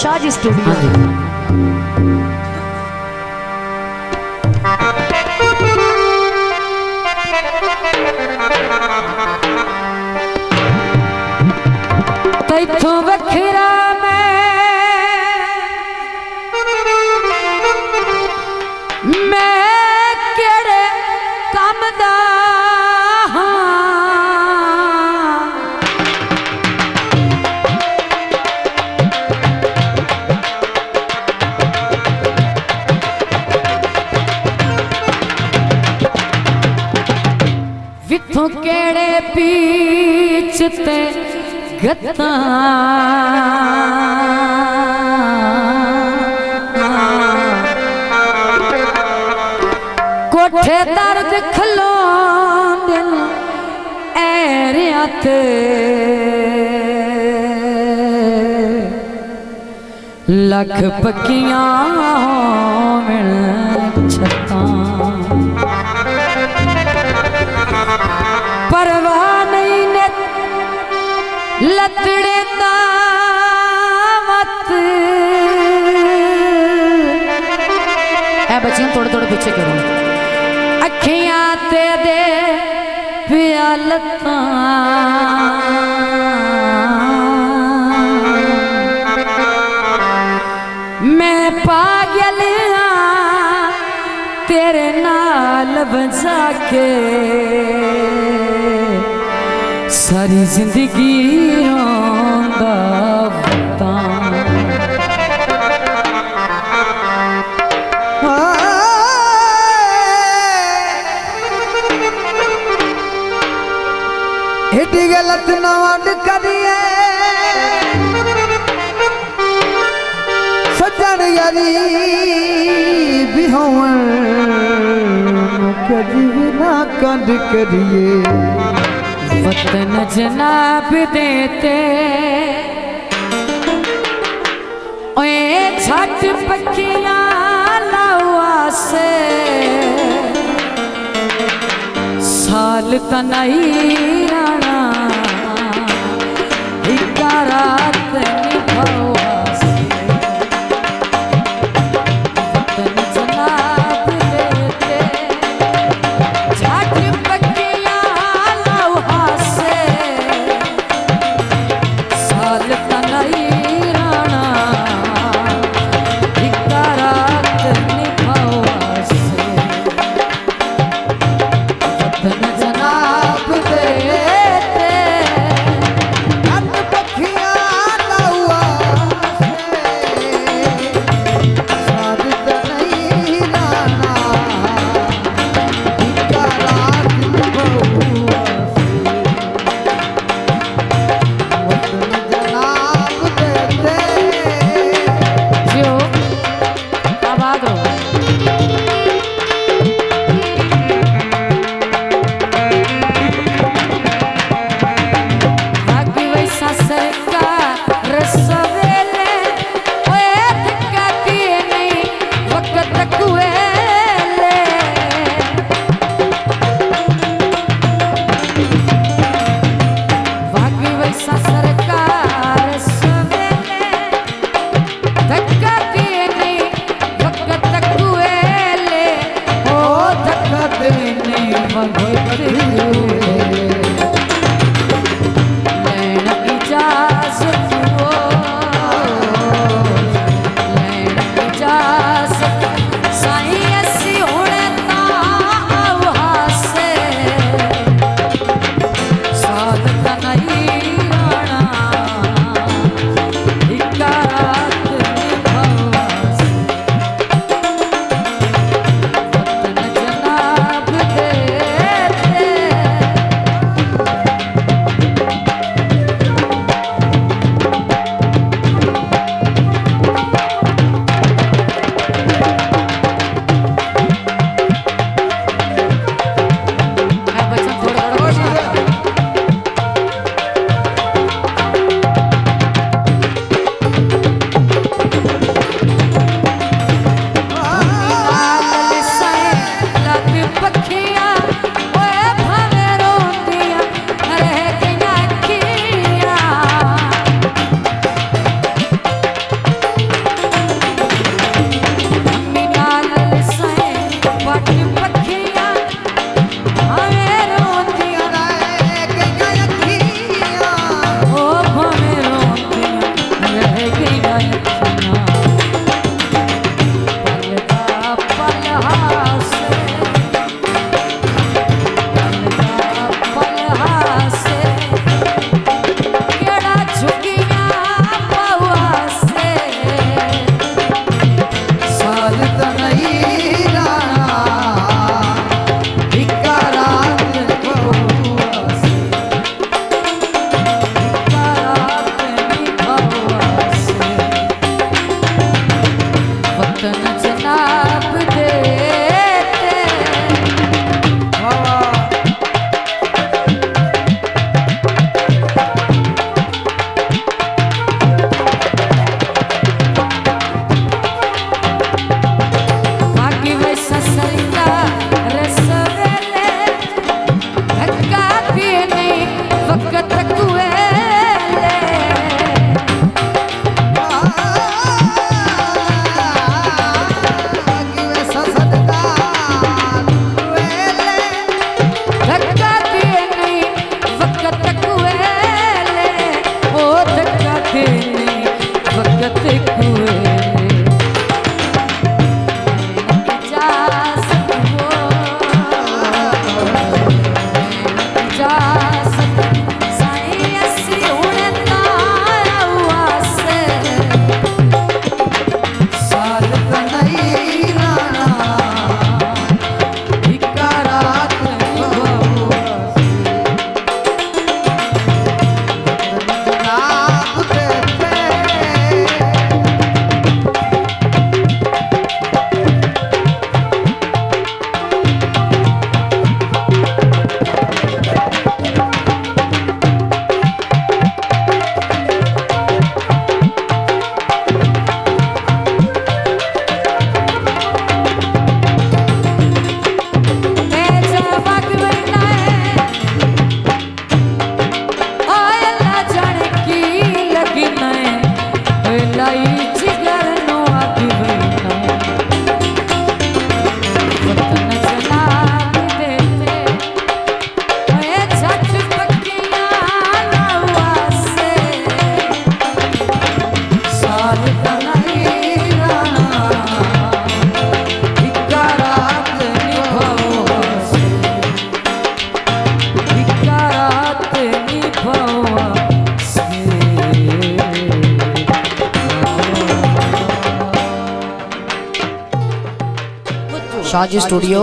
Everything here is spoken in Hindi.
शाहजी स्टूडियो। तैथों वखरा मैं केड़े काम दा विथों केड़े पीछ ते गत्ता कोठे दर्द खलोंदे ऐरियां ते लख पक्कियां होवन छत्तां परवाह नहीं ने लतड़े दावत ए बच्चियां थोड़े थोड़े पीछे करो अखियां ते दे प्यालता मैं पागल तेरे नाल बजा के सारी जिंदगी रोंदा बतां एडी गलत ना वंड करिए सजन यारी भी होवन कदी भी ना कंड करिए वतन जनाब देते ओए छठ पखियां लावा से साल तनाई राणा हिका रात निभावा से वतन जनाब देते छठ पखियां लावा से साल तनाई राणा हिका रात निभावा से वतन जनाब दे तेरा अखियां पल हासे पल हासे केड़ा झुकिया पवा से साल तो नहीं राना इक्का रात बहुआ से रात निभावा से वतन जनाब देते हवा बाकी वैसा सरिता रसवेले धक्का दिए नहीं वक्त कुएले धक्का दिए नहीं वक्त कुएले ओ धक्का दिए नहीं वक्त कुएले साल तो नहीं राना इक्का रात बहुआ से जनाब देते शाजी स्टूडियो